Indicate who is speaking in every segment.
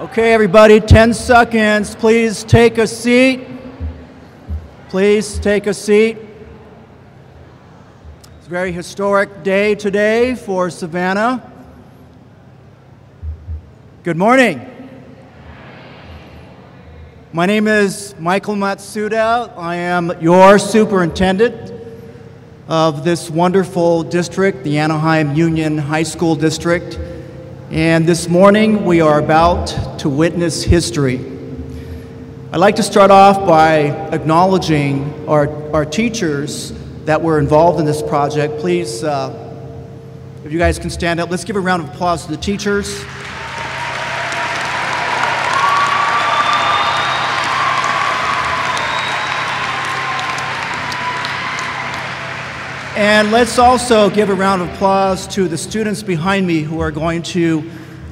Speaker 1: Okay, everybody, 10 seconds. Please take a seat. Please take a seat. It's a very historic day today for Savannah. Good morning. My name is Michael Matsuda. I am your superintendent of this wonderful district, the Anaheim Union High School District. And this morning we are about to witness history. I'd like to start off by acknowledging our teachers that were involved in this project. Please, if you guys can stand up, let's give a round of applause to the teachers. And let's also give a round of applause to the students behind me who are going to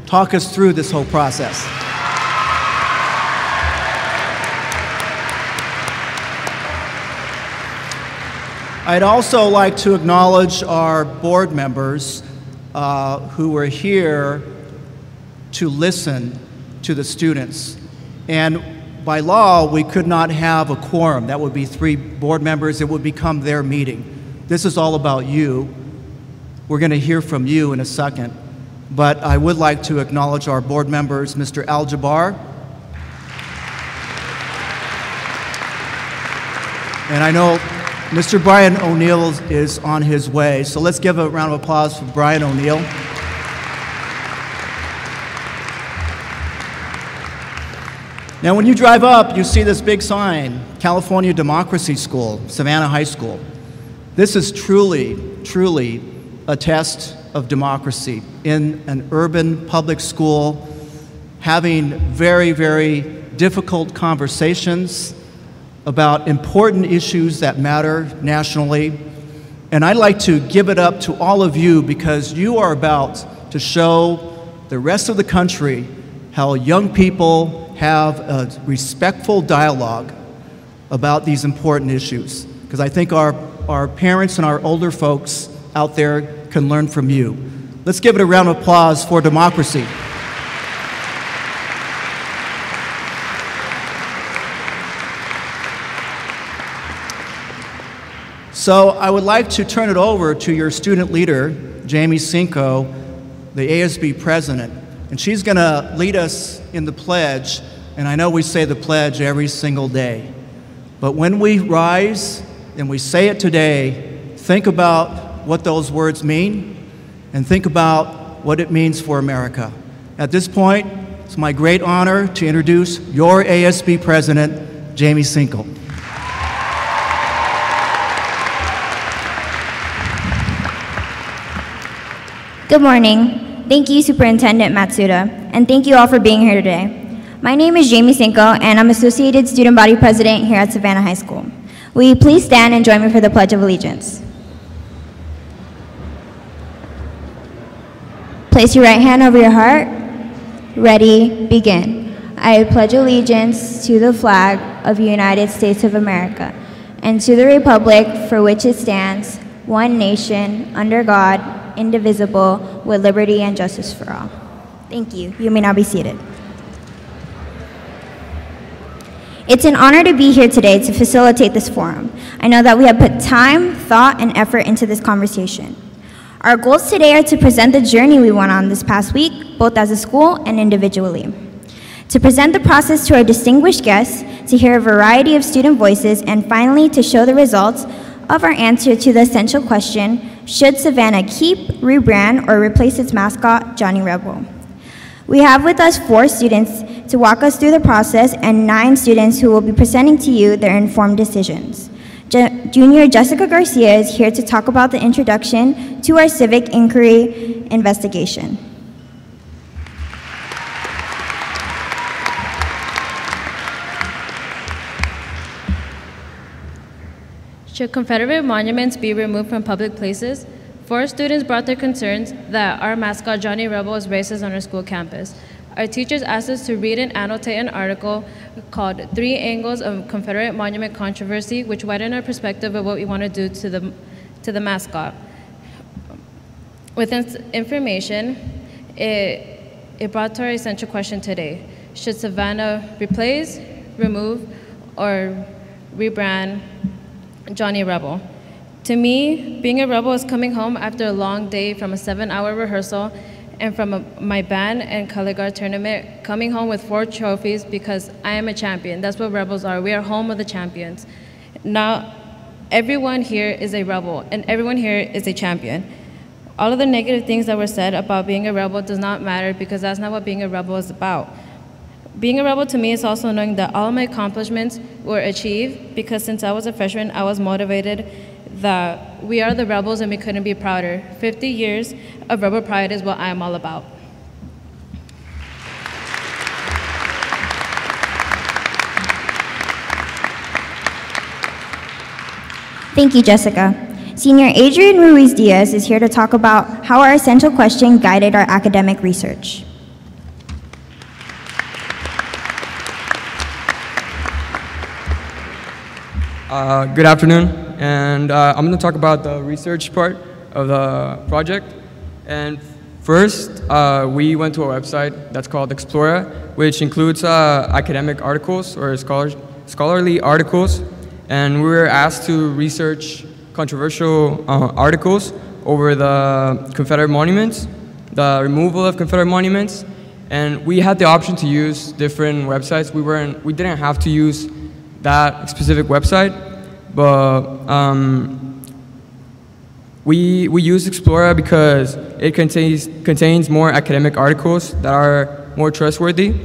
Speaker 1: talk us through this whole process. I'd also like to acknowledge our board members who were here to listen to the students. And by law, we could not have a quorum. That would be 3 board members. It would become their meeting. This is all about you. We're going to hear from you in a second. But I would like to acknowledge our board members, Mr. Jabbar. And I know Mr. Brian O'Neill is on his way. So let's give a round of applause for Brian O'Neill. Now, when you drive up, you see this big sign, California Democracy School, Savannah High School. This is truly, truly a test of democracy in an urban public school, having very, very difficult conversations about important issues that matter nationally. And I'd like to give it up to all of you because you are about to show the rest of the country how young people have a respectful dialogue about these important issues. Because I think our parents and our older folks out there can learn from you. Let's give it a round of applause for democracy. So I would like to turn it over to your student leader, Jamie Cinco, the ASB President. And she's going to lead us in the pledge. And I know we say the pledge every single day. But when we rise and we say it today, think about what those words mean and think about what it means for America. At this point, it's my great honor to introduce your ASB President, Jamie Cinco.
Speaker 2: Good morning. Thank you, Superintendent Matsuda, and thank you all for being here today. My name is Jamie Cinco, and I'm Associated Student Body President here at Savannah High School. Will you please stand and join me for the Pledge of Allegiance? Place your right hand over your heart. Ready, begin. I pledge allegiance to the flag of the United States of America and to the republic for which it stands, one nation, under God, indivisible, with liberty and justice for all. Thank you. You may now be seated. It's an honor to be here today to facilitate this forum. I know that we have put time, thought, and effort into this conversation. Our goals today are to present the journey we went on this past week, both as a school and individually. To present the process to our distinguished guests, to hear a variety of student voices, and finally to show the results of our answer to the essential question, should Savannah keep, rebrand, or replace its mascot, Johnny Rebel? We have with us 4 students to walk us through the process and 9 students who will be presenting to you their informed decisions. Junior Jessica Garcia is here to talk about the introduction to our civic inquiry investigation.
Speaker 3: Should Confederate monuments be removed from public places? 4 students brought their concerns that our mascot, Johnny Rebel, is racist on our school campus. Our teachers asked us to read and annotate an article called 3 Angles of Confederate Monument Controversy, which widened our perspective of what we want to do to the mascot. With this information, it brought to our essential question today. Should Savannah replace, remove, or rebrand Johnny Rebel? To me, being a rebel is coming home after a long day from a 7-hour rehearsal and from my band and color guard tournament, coming home with 4 trophies because I am a champion. That's what rebels are. We are home of the champions. Now, everyone here is a rebel, and everyone here is a champion. All of the negative things that were said about being a rebel does not matter because that's not what being a rebel is about. Being a rebel to me is also knowing that all of my accomplishments were achieved because since I was a freshman, I was motivated that we are the rebels and we couldn't be prouder. 50 years of rebel pride is what I am all about.
Speaker 2: Thank you, Jessica. Senior Adrian Ruiz Diaz is here to talk about how our essential question guided our academic research.
Speaker 4: Good afternoon, and I'm going to talk about the research part of the project. And first, we went to a website that's called Explora, which includes academic articles or scholarly articles, and we were asked to research controversial articles over the Confederate monuments, the removal of Confederate monuments, and we had the option to use different websites. We didn't have to use that specific website, but we used Explora because it contains more academic articles that are more trustworthy.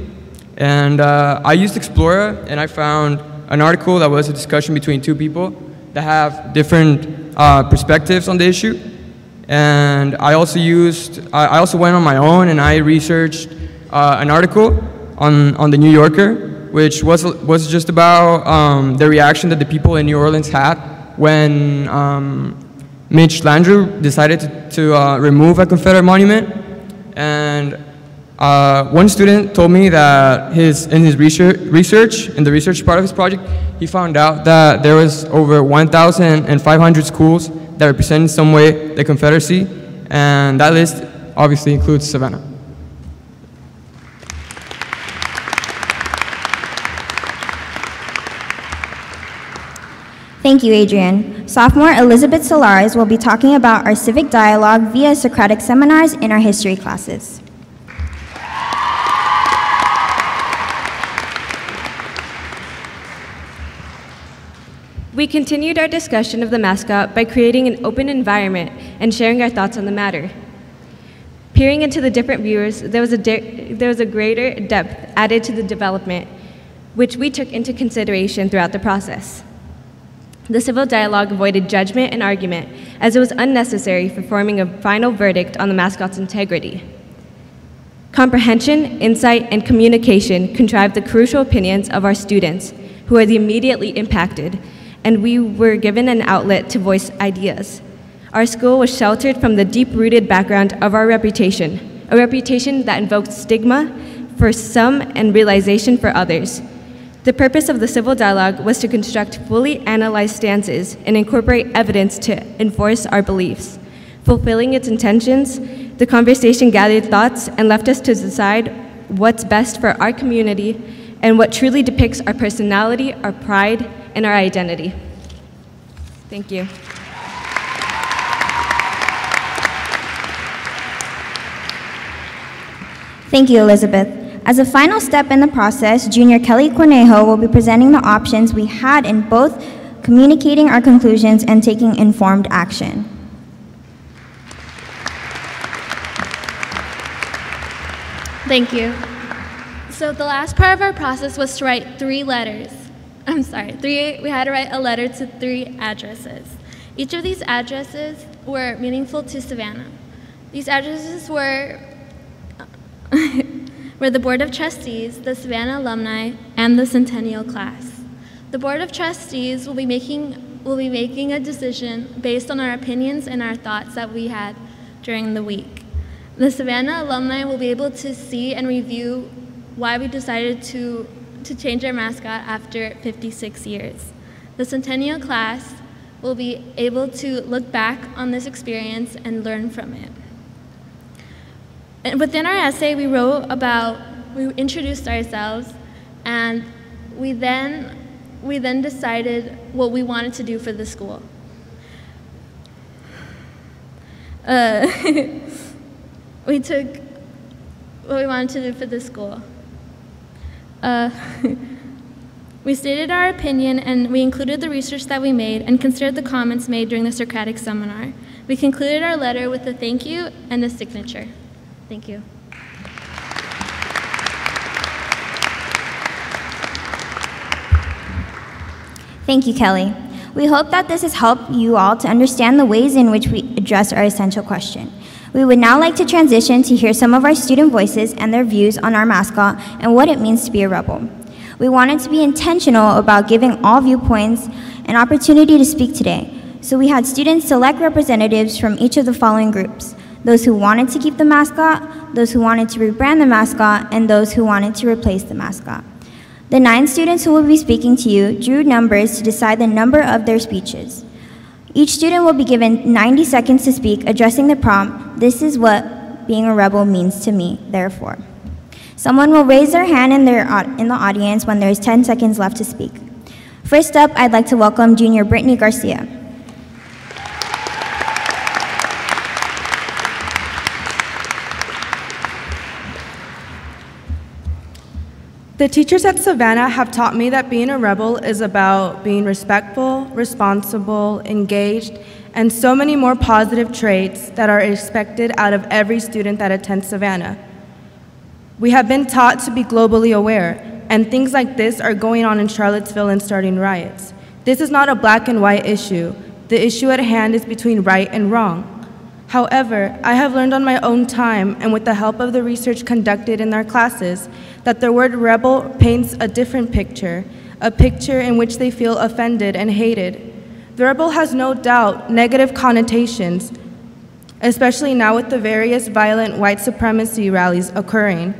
Speaker 4: And I used Explora, and I found an article that was a discussion between 2 people that have different perspectives on the issue. And I also went on my own and I researched an article on the New Yorker, which was just about the reaction that the people in New Orleans had when Mitch Landrieu decided to remove a Confederate monument. And one student told me that in his research, in the research part of his project, he found out that there was over 1,500 schools that represent in some way the Confederacy, and that list obviously includes Savannah.
Speaker 2: Thank you, Adrian. Sophomore Elizabeth Solarz will be talking about our civic dialogue via Socratic seminars in our history classes.
Speaker 5: We continued our discussion of the mascot by creating an open environment and sharing our thoughts on the matter. Peering into the different viewers, there was a greater depth added to the development, which we took into consideration throughout the process. The civil dialogue avoided judgment and argument, as it was unnecessary for forming a final verdict on the mascot's integrity. Comprehension, insight, and communication contrived the crucial opinions of our students, who are the immediately impacted, and we were given an outlet to voice ideas. Our school was sheltered from the deep-rooted background of our reputation, a reputation that invoked stigma for some and realization for others. The purpose of the civil dialogue was to construct fully analyzed stances and incorporate evidence to enforce our beliefs. Fulfilling its intentions, the conversation gathered thoughts and left us to decide what's best for our community and what truly depicts our personality, our pride, and our identity. Thank you.
Speaker 2: Thank you, Elizabeth. As a final step in the process, Junior Kelley Cornejo will be presenting the options we had in both communicating our conclusions and taking informed action.
Speaker 6: Thank you. So the last part of our process was to write 3 letters. We had to write a letter to 3 addresses. Each of these addresses were meaningful to Savannah. These addresses were the Board of Trustees, the Savannah alumni, and the Centennial class. The Board of Trustees will be making a decision based on our opinions and our thoughts that we had during the week. The Savannah alumni will be able to see and review why we decided to change our mascot after 56 years. The Centennial class will be able to look back on this experience and learn from it. And within our essay, we wrote about we introduced ourselves, and we then decided what we wanted to do for the school. We took what we wanted to do for the school. We stated our opinion, and we included the research that we made and considered the comments made during the Socratic seminar. We concluded our letter with a thank you and a signature. Thank you.
Speaker 2: Thank you, Kelley. We hope that this has helped you all to understand the ways in which we address our essential question. We would now like to transition to hear some of our student voices and their views on our mascot and what it means to be a rebel. We wanted to be intentional about giving all viewpoints an opportunity to speak today, so we had students select representatives from each of the following groups: those who wanted to keep the mascot, those who wanted to rebrand the mascot, and those who wanted to replace the mascot. The 9 students who will be speaking to you drew numbers to decide the number of their speeches. Each student will be given 90 seconds to speak, addressing the prompt, "This is what being a rebel means to me, therefore." Someone will raise their hand in the audience when there is 10 seconds left to speak. First up, I'd like to welcome Junior Brittany Garcia.
Speaker 7: The teachers at Savannah have taught me that being a rebel is about being respectful, responsible, engaged, and so many more positive traits that are expected out of every student that attends Savannah. We have been taught to be globally aware, and things like this are going on in Charlottesville and starting riots. This is not a black and white issue. The issue at hand is between right and wrong. However, I have learned on my own time and with the help of the research conducted in our classes that the word rebel paints a different picture, a picture in which they feel offended and hated. The rebel has no doubt negative connotations, especially now with the various violent white supremacy rallies occurring.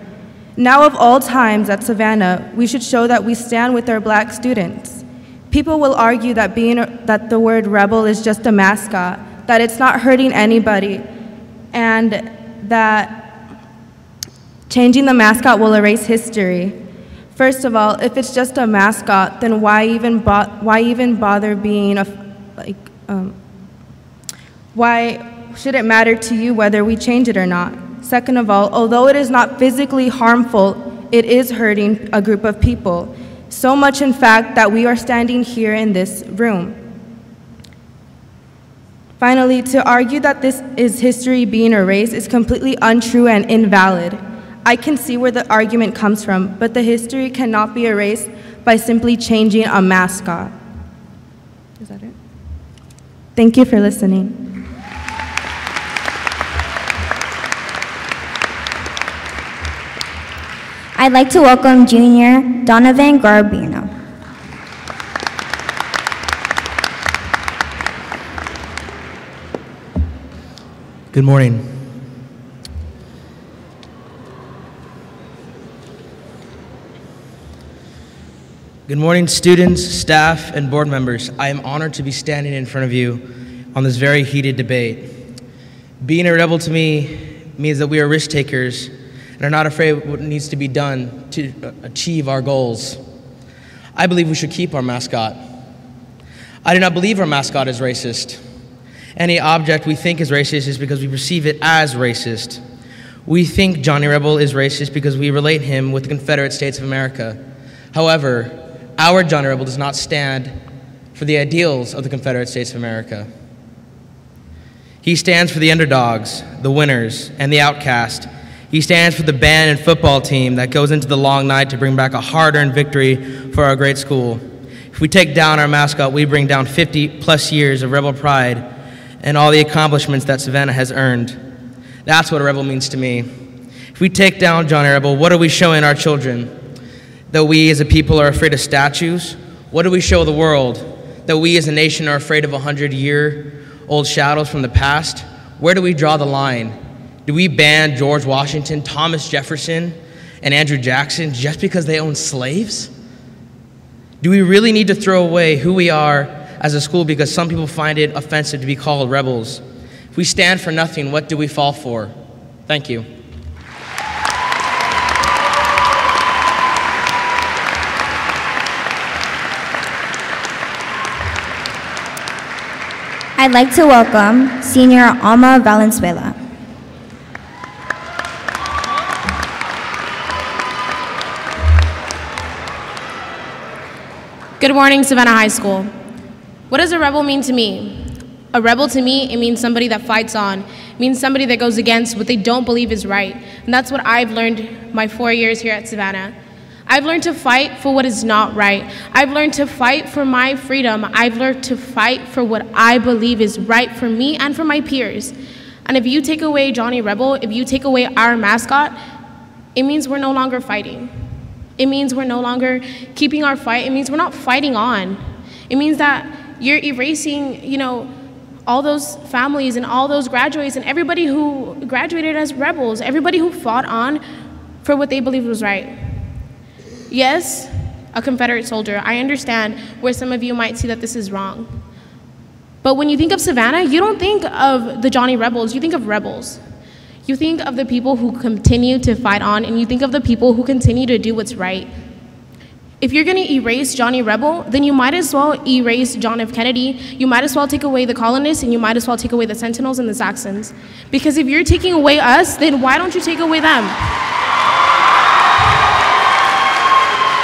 Speaker 7: Now of all times at Savannah, we should show that we stand with our black students. People will argue that that the word rebel is just a mascot, that it's not hurting anybody, and that changing the mascot will erase history. First of all, if it's just a mascot, then why even bother being why should it matter to you whether we change it or not? Second of all, although it is not physically harmful, it is hurting a group of people. So much, in fact, that we are standing here in this room. Finally, to argue that this is history being erased is completely untrue and invalid. I can see where the argument comes from, but the history cannot be erased by simply changing a mascot. Is that it? Thank you for listening.
Speaker 2: I'd like to welcome Junior Donna Vangurbin.
Speaker 8: Good morning. Good morning, students, staff, and board members. I am honored to be standing in front of you on this very heated debate. Being a rebel to me means that we are risk takers and are not afraid of what needs to be done to achieve our goals. I believe we should keep our mascot. I do not believe our mascot is racist. Any object we think is racist is because we perceive it as racist. We think Johnny Rebel is racist because we relate him with the Confederate States of America. However, our Johnny Rebel does not stand for the ideals of the Confederate States of America. He stands for the underdogs, the winners, and the outcast. He stands for the band and football team that goes into the long night to bring back a hard-earned victory for our great school. If we take down our mascot, we bring down 50-plus years of rebel pride and all the accomplishments that Savannah has earned. That's what a rebel means to me. If we take down Johnny Rebel, what are we showing our children? That we as a people are afraid of statues? What do we show the world? That we as a nation are afraid of 100-year-old shadows from the past? Where do we draw the line? Do we ban George Washington, Thomas Jefferson, and Andrew Jackson just because they owned slaves? Do we really need to throw away who we are as a school because some people find it offensive to be called rebels? If we stand for nothing, what do we fall for? Thank you.
Speaker 2: I'd like to welcome Senior Alma Valenzuela.
Speaker 9: Good morning, Savannah High School. What does a rebel mean to me? A rebel to me, it means somebody that fights on. It means somebody that goes against what they don't believe is right. And that's what I've learned my 4 years here at Savannah. I've learned to fight for what is not right. I've learned to fight for my freedom. I've learned to fight for what I believe is right for me and for my peers. And if you take away Johnny Rebel, if you take away our mascot, it means we're no longer fighting. It means we're no longer keeping our fight. It means we're not fighting on. It means that you're erasing, all those families and all those graduates and everybody who graduated as rebels, everybody who fought on for what they believed was right. Yes, a Confederate soldier. I understand where some of you might see that this is wrong. But when you think of Savannah, you don't think of the Johnny Rebels, you think of rebels. You think of the people who continue to fight on, and you think of the people who continue to do what's right. If you're gonna erase Johnny Rebel, then you might as well erase John F. Kennedy. You might as well take away the colonists, and you might as well take away the Sentinels and the Saxons. Because if you're taking away us, then why don't you take away them?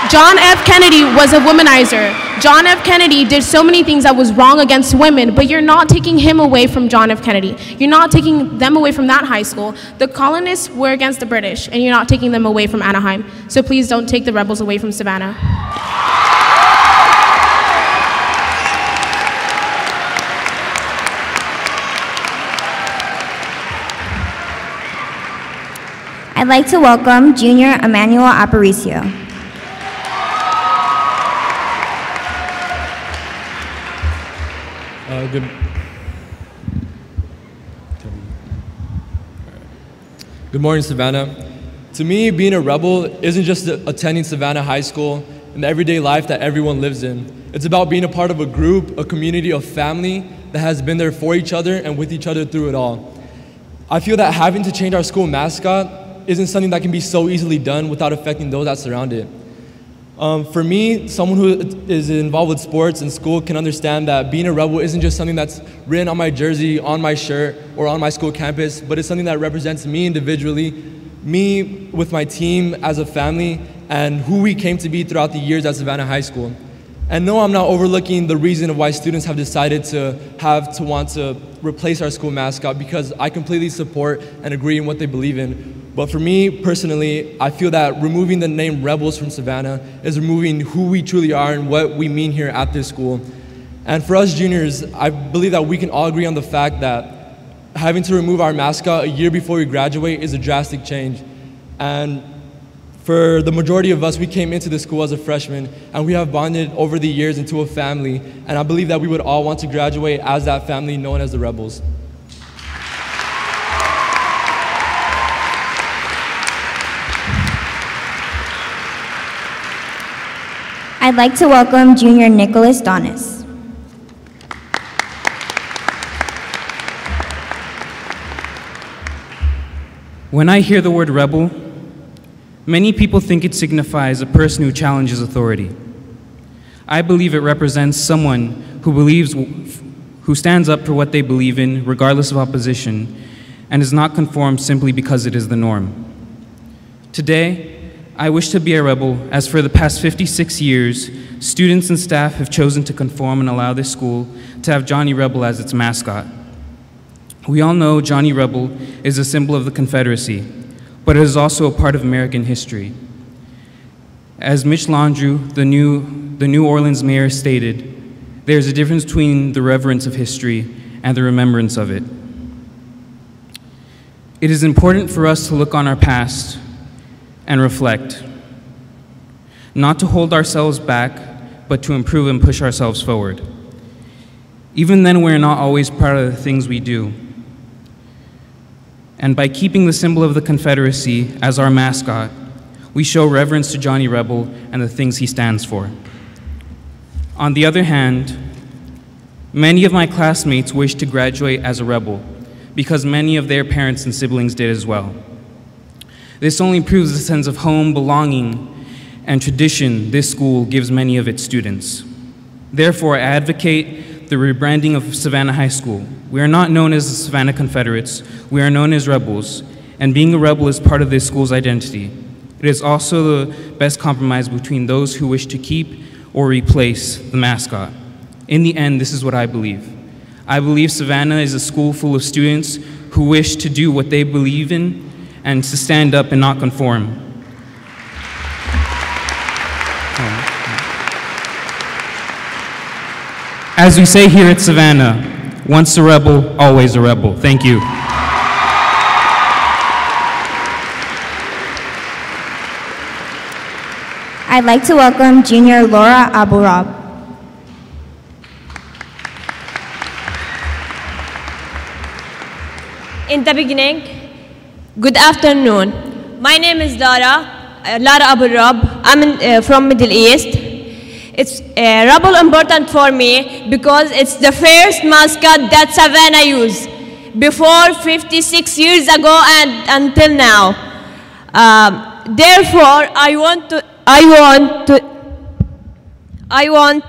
Speaker 9: John F. Kennedy was a womanizer. John F. Kennedy did so many things that was wrong against women, but you're not taking him away from John F. Kennedy. You're not taking them away from that high school. The colonists were against the British, and you're not taking them away from Anaheim. So please don't take the rebels away from Savannah.
Speaker 2: I'd like to welcome Junior Emmanuel Aparicio.
Speaker 10: Good morning, Savannah. To me, being a rebel isn't just attending Savannah High School and the everyday life that everyone lives in. It's about being a part of a group, a community, a family that has been there for each other and with each other through it all. I feel that having to change our school mascot isn't something that can be so easily done without affecting those that surround it. For me, someone who is involved with sports and school can understand that being a rebel isn't just something that's written on my jersey, on my shirt, or on my school campus, but it's something that represents me individually, me with my team as a family, and who we came to be throughout the years at Savannah High School. And no, I'm not overlooking the reason of why students have decided to want to replace our school mascot, because I completely support and agree in what they believe in. But for me, personally, I feel that removing the name Rebels from Savannah is removing who we truly are and what we mean here at this school. And for us juniors, I believe that we can all agree on the fact that having to remove our mascot a year before we graduate is a drastic change. And for the majority of us, we came into the school as a freshman, and we have bonded over the years into a family, and I believe that we would all want to graduate as that family known as the Rebels.
Speaker 2: I'd like to welcome Junior Nicholas Dantas.
Speaker 11: When I hear the word rebel, many people think it signifies a person who challenges authority. I believe it represents someone who stands up for what they believe in, regardless of opposition, and does not conform simply because it is the norm. Today, I wish to be a rebel, as for the past 56 years, students and staff have chosen to conform and allow this school to have Johnny Rebel as its mascot. We all know Johnny Rebel is a symbol of the Confederacy, but it is also a part of American history. As Mitch Landrieu, the New Orleans mayor, stated, there's a difference between the reverence of history and the remembrance of it. It is important for us to look on our past and reflect, not to hold ourselves back, but to improve and push ourselves forward. Even then, we're not always proud of the things we do. And by keeping the symbol of the Confederacy as our mascot, we show reverence to Johnny Rebel and the things he stands for. On the other hand, many of my classmates wish to graduate as a rebel because many of their parents and siblings did as well. This only proves the sense of home, belonging, and tradition this school gives many of its students. Therefore, I advocate the rebranding of Savannah High School. We are not known as the Savannah Confederates. We are known as rebels, and being a rebel is part of this school's identity. It is also the best compromise between those who wish to keep or replace the mascot. In the end, this is what I believe. I believe Savannah is a school full of students who wish to do what they believe in and to stand up and not conform. As we say here at Savannah, once a rebel, always a rebel. Thank you.
Speaker 2: I'd like to welcome Junior Laura Aburab.
Speaker 12: In the beginning, good afternoon. My name is Lara Aburab. I'm from Middle East. It's rebel important for me because it's the first mascot that Savannah used before 56 years ago and until now. Therefore, I want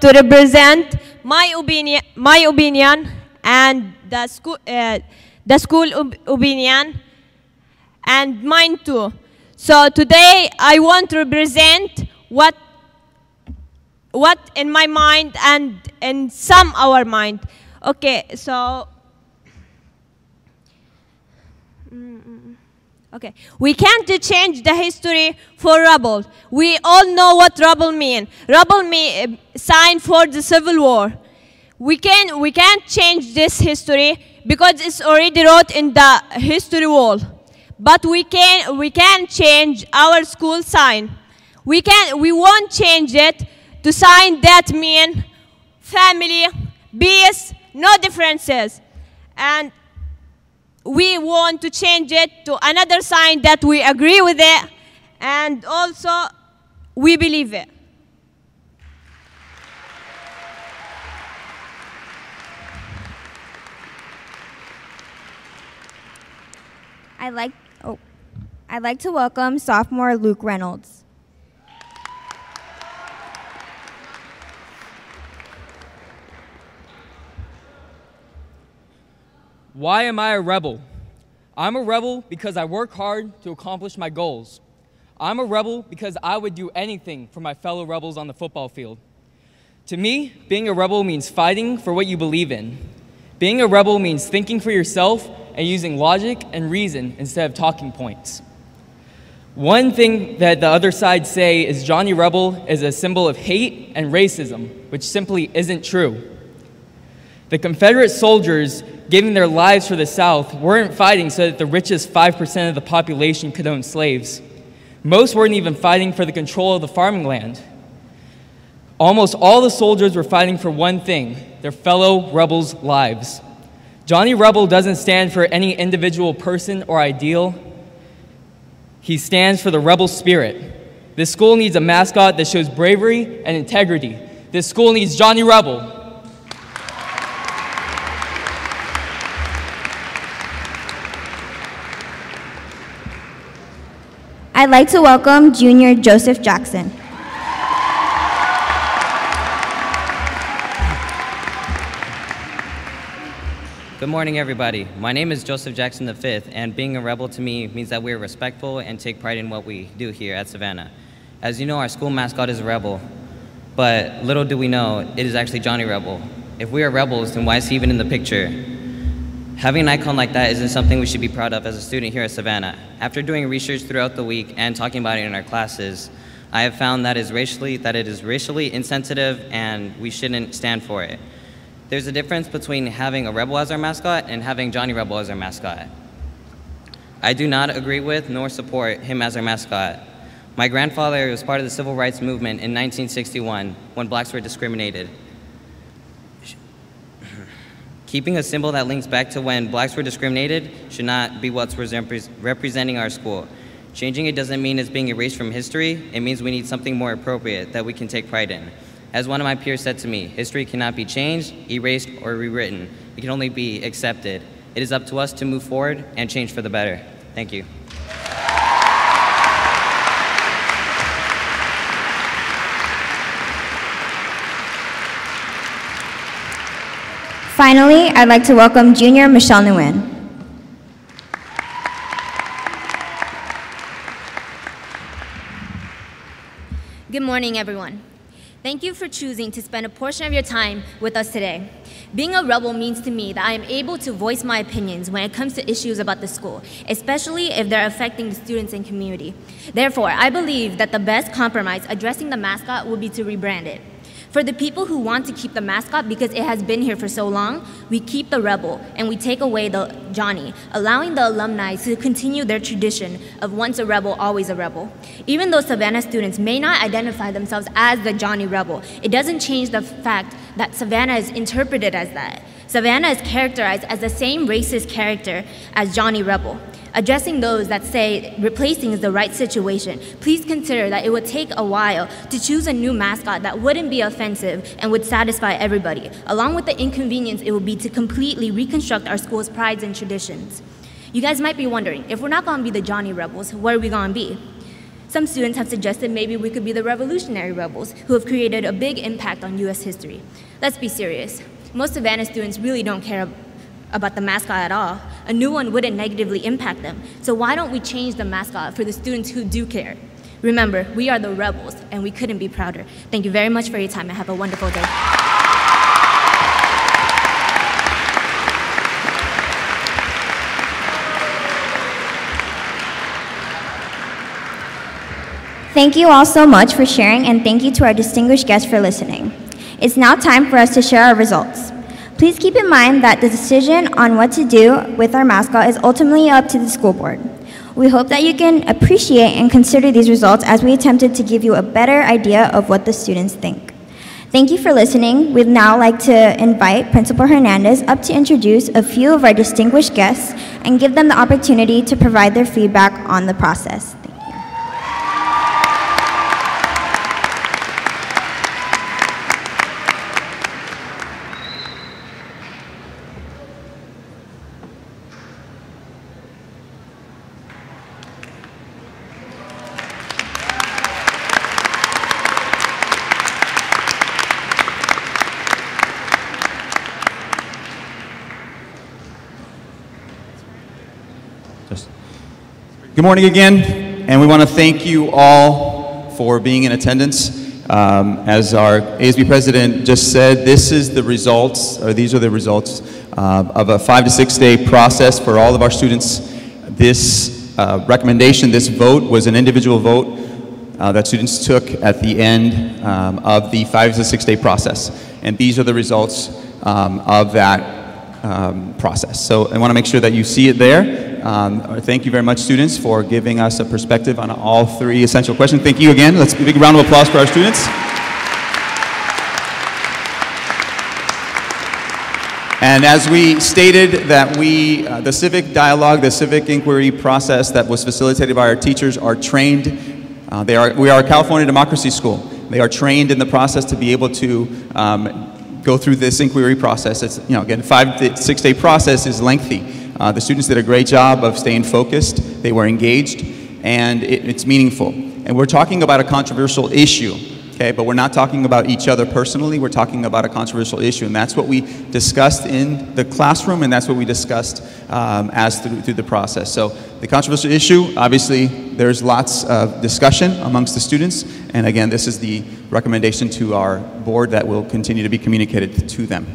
Speaker 12: to represent my opinion and the school opinion and mine too. So today I want to represent what in my mind and in some our mind. Okay, so okay, we can't change the history for rebel. We all know what rebel mean. Rebel mean sign for the Civil War. We can't change this history because it's already wrote in the history wall. But we can change our school sign. We won't change it to sign that mean family, peace, no differences. And we want to change it to another sign that we agree with it and also we believe it.
Speaker 2: I'd like to welcome sophomore Luke Reynolds.
Speaker 13: Why am I a rebel? I'm a rebel because I work hard to accomplish my goals. I'm a rebel because I would do anything for my fellow rebels on the football field. To me, being a rebel means fighting for what you believe in. Being a rebel means thinking for yourself and using logic and reason instead of talking points. One thing that the other side say is Johnny Rebel is a symbol of hate and racism, which simply isn't true. The Confederate soldiers giving their lives for the South weren't fighting so that the richest 5% of the population could own slaves. Most weren't even fighting for the control of the farming land. Almost all the soldiers were fighting for one thing, their fellow rebels' lives. Johnny Rebel doesn't stand for any individual person or ideal. He stands for the rebel spirit. This school needs a mascot that shows bravery and integrity. This school needs Johnny Rebel.
Speaker 2: I'd like to welcome Junior Joseph Jackson.
Speaker 14: Good morning, everybody. My name is Joseph Jackson V, and being a rebel to me means that we're respectful and take pride in what we do here at Savannah. As you know, our school mascot is a rebel, but little do we know, it is actually Johnny Rebel. If we are rebels, then why is he even in the picture? Having an icon like that isn't something we should be proud of as a student here at Savannah. After doing research throughout the week and talking about it in our classes, I have found that it is racially insensitive and we shouldn't stand for it. There's a difference between having a rebel as our mascot and having Johnny Rebel as our mascot. I do not agree with nor support him as our mascot. My grandfather was part of the civil rights movement in 1961 when blacks were discriminated. Keeping a symbol that links back to when blacks were discriminated should not be what's representing our school. Changing it doesn't mean it's being erased from history. It means we need something more appropriate that we can take pride in. As one of my peers said to me, history cannot be changed, erased, or rewritten. It can only be accepted. It is up to us to move forward and change for the better. Thank you.
Speaker 2: Finally, I'd like to welcome Junior Michelle Newman.
Speaker 15: Good morning, everyone. Thank you for choosing to spend a portion of your time with us today. Being a rebel means to me that I am able to voice my opinions when it comes to issues about the school, especially if they're affecting the students and community. Therefore, I believe that the best compromise addressing the mascot would be to rebrand it. For the people who want to keep the mascot because it has been here for so long, we keep the rebel and we take away the Johnny, allowing the alumni to continue their tradition of once a rebel, always a rebel. Even though Savannah students may not identify themselves as the Johnny Rebel, it doesn't change the fact that Savannah is interpreted as that. Savannah is characterized as the same racist character as Johnny Rebel. Addressing those that say replacing is the right situation, please consider that it would take a while to choose a new mascot that wouldn't be offensive and would satisfy everybody, along with the inconvenience it would be to completely reconstruct our school's prides and traditions. You guys might be wondering, if we're not going to be the Johnny Rebels, what are we going to be? Some students have suggested maybe we could be the Revolutionary Rebels, who have created a big impact on U.S. history. Let's be serious. Most Savannah students really don't care about the mascot at all. A new one wouldn't negatively impact them. So why don't we change the mascot for the students who do care? Remember, we are the rebels, and we couldn't be prouder. Thank you very much for your time, and have a wonderful day.
Speaker 2: Thank you all so much for sharing, and thank you to our distinguished guests for listening. It's now time for us to share our results. Please keep in mind that the decision on what to do with our mascot is ultimately up to the school board. We hope that you can appreciate and consider these results as we attempted to give you a better idea of what the students think. Thank you for listening. We'd now like to invite Principal Hernandez up to introduce a few of our distinguished guests and give them the opportunity to provide their feedback on the process.
Speaker 16: Good morning again, and we want to thank you all for being in attendance. As our ASB President just said, these are the results of a 5 to 6 day process for all of our students. This recommendation, this vote, was an individual vote that students took at the end of the 5 to 6 day process. And these are the results of that process. So I want to make sure that you see it there. Thank you very much, students, for giving us a perspective on all 3 essential questions. Thank you again. Let's give a big round of applause for our students. And as we stated that the civic dialogue, the civic inquiry process that was facilitated by our teachers are trained. We are a California democracy school. They are trained in the process to be able to go through this inquiry process. It's, again, 5 to 6 day process is lengthy. The students did a great job of staying focused. They were engaged, and it's meaningful. And we're talking about a controversial issue, okay? But we're not talking about each other personally. We're talking about a controversial issue, and that's what we discussed in the classroom, and that's what we discussed through the process. So the controversial issue, obviously, there's lots of discussion amongst the students, and again, this is the recommendation to our board that will continue to be communicated to them.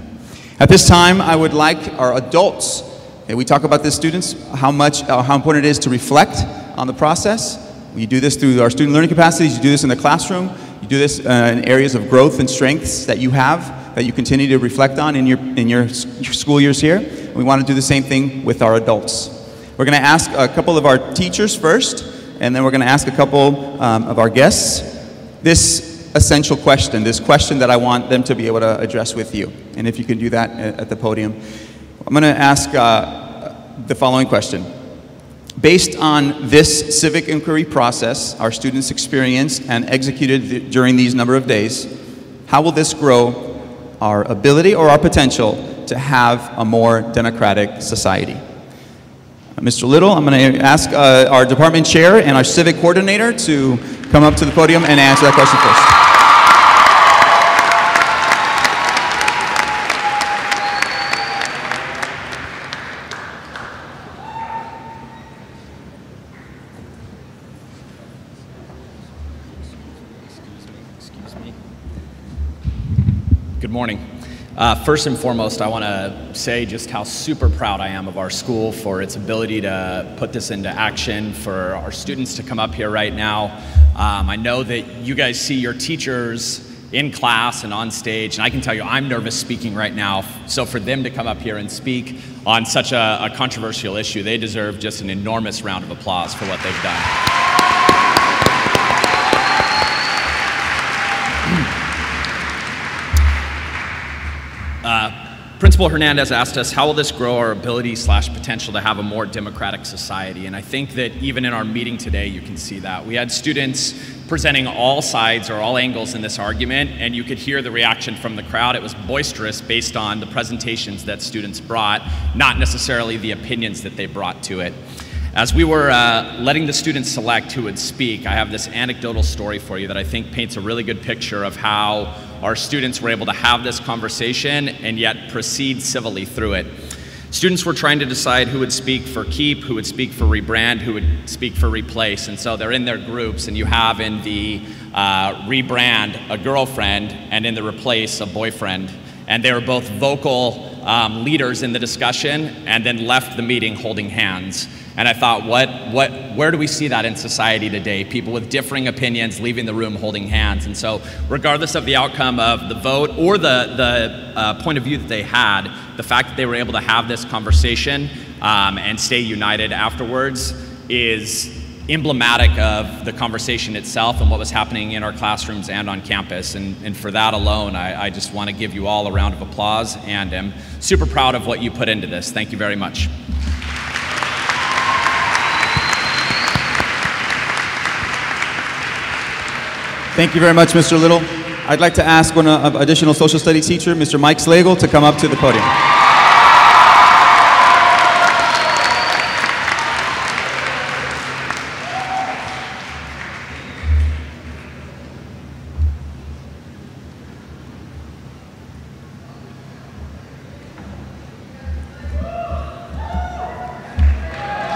Speaker 16: At this time, I would like our adults. We talk about this, students, how important it is to reflect on the process. You do this through our student learning capacities. You do this in the classroom. You do this in areas of growth and strengths that you have, that you continue to reflect on in your school years here. We want to do the same thing with our adults. We're going to ask a couple of our teachers first, and then we're going to ask a couple of our guests this essential question, this question that I want them to be able to address with you. And if you can do that at the podium. I'm going to ask the following question. Based on this civic inquiry process our students experienced and executed during these number of days, how will this grow our ability or our potential to have a more democratic society? Mr. Little, I'm going to ask our department chair and our civic coordinator to come up to the podium and answer that question first.
Speaker 17: Good morning. First and foremost, I want to say just how super proud I am of our school for its ability to put this into action, for our students to come up here right now. I know that you guys see your teachers in class and on stage, and I can tell you I'm nervous speaking right now. So for them to come up here and speak on such a controversial issue, they deserve just an enormous round of applause for what they've done. Principal Hernandez asked us, how will this grow our ability/potential to have a more democratic society? And I think that even in our meeting today, you can see that. We had students presenting all sides or all angles in this argument, and you could hear the reaction from the crowd. It was boisterous based on the presentations that students brought, not necessarily the opinions that they brought to it. As we were letting the students select who would speak, I have this anecdotal story for you that I think paints a really good picture of how our students were able to have this conversation and yet proceed civilly through it. Students were trying to decide who would speak for keep, who would speak for rebrand, who would speak for replace. And so they're in their groups, and you have in the rebrand a girlfriend and in the replace a boyfriend. And they were both vocal leaders in the discussion and then left the meeting holding hands. And I thought, where do we see that in society today? People with differing opinions leaving the room holding hands. And so regardless of the outcome of the vote or the point of view that they had, the fact that they were able to have this conversation and stay united afterwards is emblematic of the conversation itself and what was happening in our classrooms and on campus. And for that alone, I just want to give you all a round of applause, and am super proud of what you put into this. Thank you very much.
Speaker 16: Thank you very much, Mr. Little. I'd like to ask one additional social studies teacher, Mr. Mike Slagle, to come up to the podium.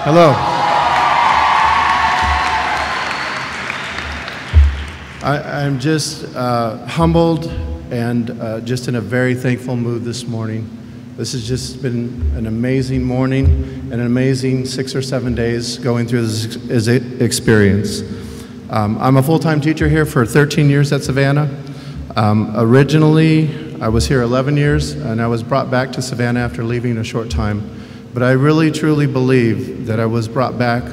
Speaker 18: Hello. I'm just humbled and just in a very thankful mood this morning. This has just been an amazing morning and an amazing 6 or 7 days going through this experience. I'm a full-time teacher here for 13 years at Savannah. Originally, I was here 11 years, and I was brought back to Savannah after leaving a short time. But I really, truly believe that I was brought back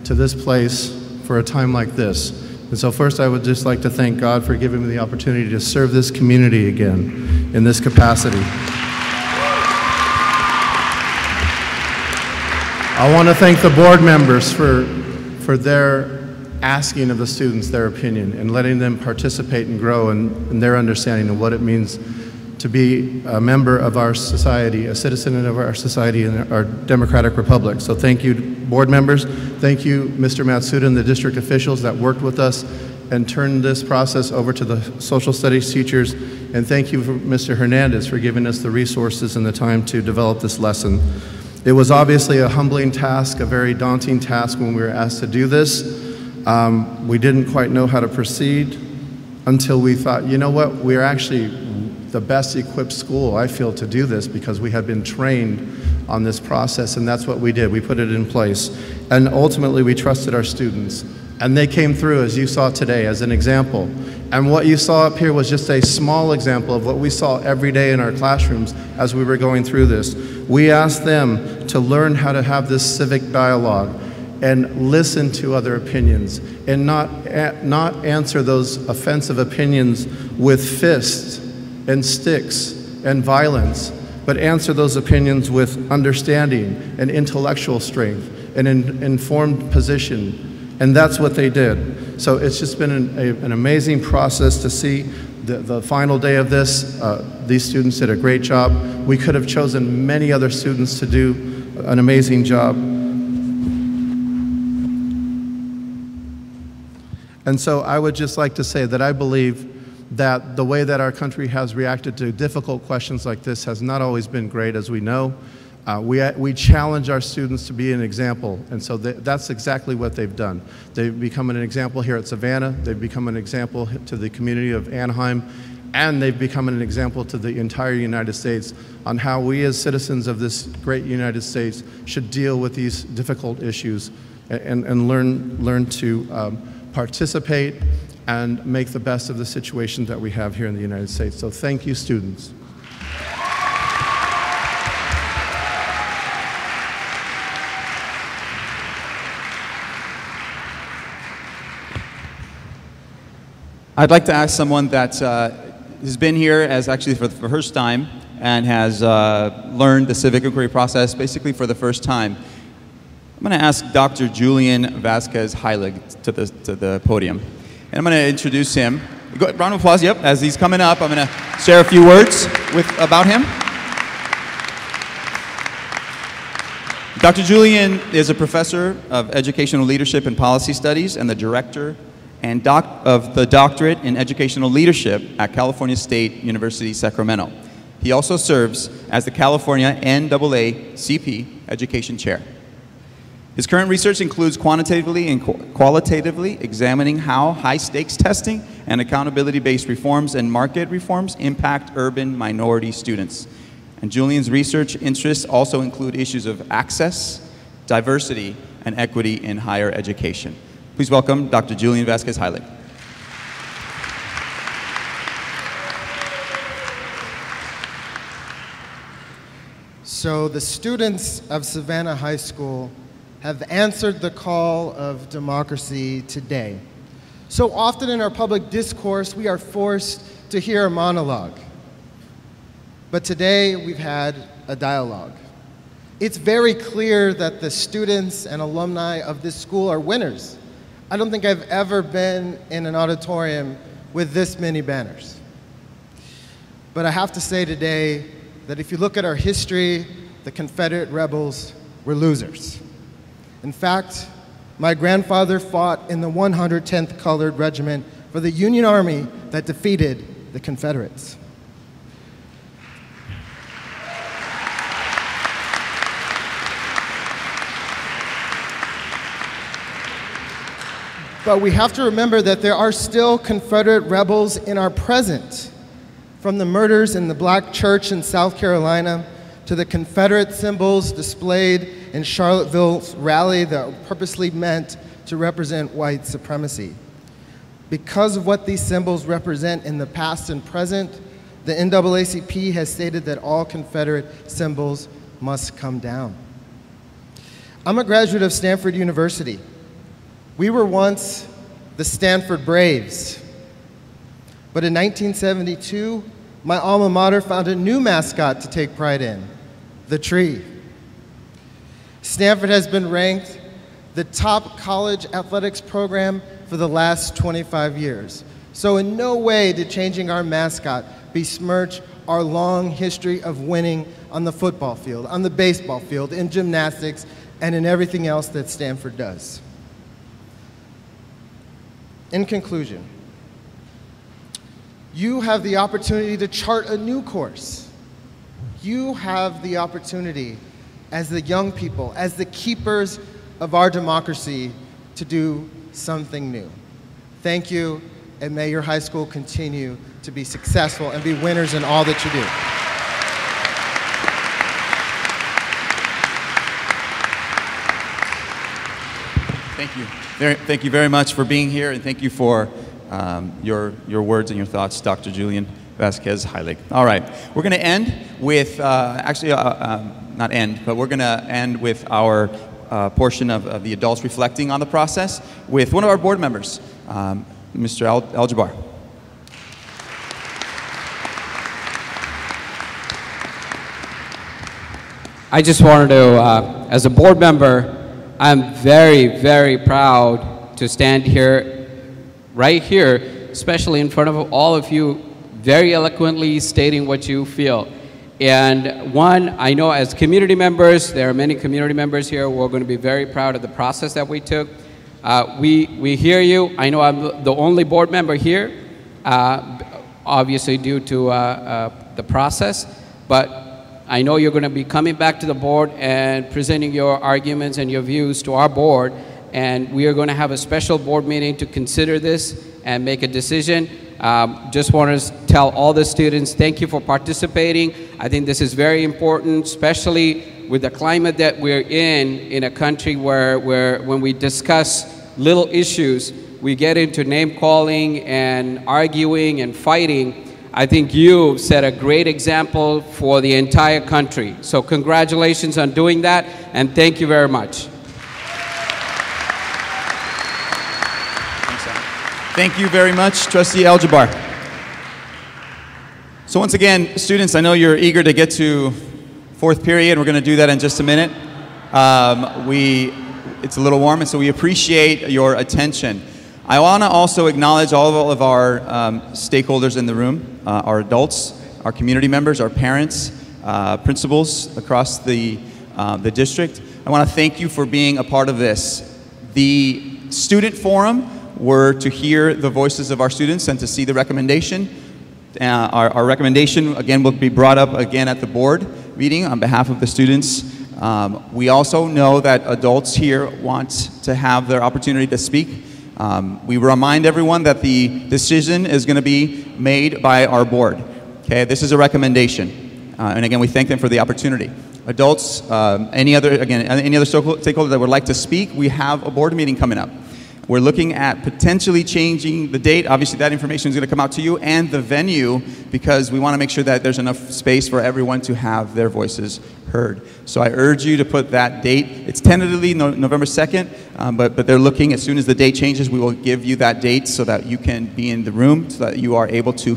Speaker 18: to this place for a time like this. And so first, I would just like to thank God for giving me the opportunity to serve this community again in this capacity. I want to thank the board members for their asking of the students their opinion and letting them participate and grow in their understanding of what it means to be a member of our society, a citizen of our society in our democratic republic. So thank you, board members. Thank you, Mr. Matsuda and the district officials that worked with us and turned this process over to the social studies teachers. And thank you, Mr. Hernandez, for giving us the resources and the time to develop this lesson. It was obviously a humbling task, a very daunting task when we were asked to do this. We didn't quite know how to proceed until we thought, you know what, we're actually the best equipped school, I feel, to do this because we had been trained on this process, and that's what we did. We put it in place. And ultimately, we trusted our students. And they came through, as you saw today, as an example. And what you saw up here was just a small example of what we saw every day in our classrooms as we were going through this. We asked them to learn how to have this civic dialogue and listen to other opinions and not answer those offensive opinions with fists and sticks and violence, but answer those opinions with understanding and intellectual strength and an informed position. And that's what they did. So it's just been an amazing process to see the final day of this. These students did a great job. We could have chosen many other students to do an amazing job. And so I would just like to say that I believe that the way that our country has reacted to difficult questions like this has not always been great, as we know. We challenge our students to be an example, and so that's exactly what they've done. They've become an example here at Savannah. They've become an example to the community of Anaheim, and they've become an example to the entire United States on how we as citizens of this great United States should deal with these difficult issues and learn to participate and make the best of the situation that we have here in the United States. So thank you, students.
Speaker 16: I'd like to ask someone that has been here as actually for the first time and has learned the civic inquiry process basically for the first time. I'm going to ask Dr. Julian Vasquez Heilig to the podium. And I'm going to introduce him. Round of applause, yep. As he's coming up, I'm going to share a few words about him. Dr. Julian is a professor of educational leadership and policy studies and the director of the doctorate in educational leadership at California State University, Sacramento. He also serves as the California NAACP Education Chair. His current research includes quantitatively and qualitatively examining how high-stakes testing and accountability-based reforms and market reforms impact urban minority students. And Julian's research interests also include issues of access, diversity, and equity in higher education. Please welcome Dr. Julian Vasquez Heilig.
Speaker 19: So the students of Savannah High School have answered the call of democracy today. So often in our public discourse, we are forced to hear a monologue. But today, we've had a dialogue. It's very clear that the students and alumni of this school are winners. I don't think I've ever been in an auditorium with this many banners. But I have to say today that if you look at our history, the Confederate rebels were losers. In fact, my grandfather fought in the 110th Colored Regiment for the Union Army that defeated the Confederates. But we have to remember that there are still Confederate rebels in our present, from the murders in the Black church in South Carolina to the Confederate symbols displayed in Charlottesville's rally that were purposely meant to represent white supremacy. Because of what these symbols represent in the past and present, the NAACP has stated that all Confederate symbols must come down. I'm a graduate of Stanford University. We were once the Stanford Braves. But in 1972, my alma mater found a new mascot to take pride in, the tree. Stanford has been ranked the top college athletics program for the last 25 years. So in no way did changing our mascot besmirch our long history of winning on the football field, on the baseball field, in gymnastics, and in everything else that Stanford does. In conclusion, you have the opportunity to chart a new course. You have the opportunity as the young people, as the keepers of our democracy, to do something new. Thank you, and may your high school continue to be successful and be winners in all that you do.
Speaker 16: Thank you. Thank you very much for being here, and thank you for your words and your thoughts, Dr. Julian Vasquez Heilig. All right, we're going to end with, not end, but we're going to end with our portion of the adults reflecting on the process with one of our board members, Mr. Jabbar.
Speaker 20: I just wanted to, as a board member, I'm very, very proud to stand here, right here, especially in front of all of you, very eloquently stating what you feel. And one, I know as community members, there are many community members here who are going to be very proud of the process that we took. We hear you. I know I'm the only board member here, obviously due to the process, but I know you're going to be coming back to the board and presenting your arguments and your views to our board, and we are going to have a special board meeting to consider this and make a decision. Just want to tell all the students, thank you for participating. I think this is very important, especially with the climate that we're in a country where when we discuss little issues, we get into name calling and arguing and fighting. I think you set a great example for the entire country. So congratulations on doing that, and thank you very much.
Speaker 16: Thank you very much, Trustee Jabbar. So once again, students, I know you're eager to get to fourth period. We're going to do that in just a minute. It's a little warm, and so we appreciate your attention. I want to also acknowledge all of our stakeholders in the room, our adults, our community members, our parents, principals across the district. I want to thank you for being a part of this. The student forum were to hear the voices of our students and to see the recommendation. Our recommendation, again, will be brought up again at the board meeting on behalf of the students. We also know that adults here want to have their opportunity to speak. We remind everyone that the decision is going to be made by our board. Okay, this is a recommendation. And again, we thank them for the opportunity. Adults, any other stakeholder that would like to speak, we have a board meeting coming up. We're looking at potentially changing the date. Obviously, that information is going to come out to you, and the venue, because we want to make sure that there's enough space for everyone to have their voices heard. So I urge you to put that date. It's tentatively November 2nd, but they're looking, as soon as the date changes, we will give you that date so that you can be in the room, so that you are able to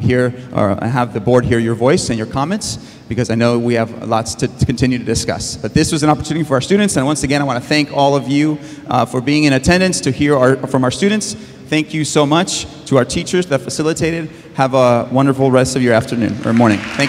Speaker 16: hear or have the board hear your voice and your comments, because I know we have lots to continue to discuss. But this was an opportunity for our students, and once again, I want to thank all of you for being in attendance to hear from our students. Thank you so much to our teachers that facilitated. Have a wonderful rest of your afternoon or morning. Thank you.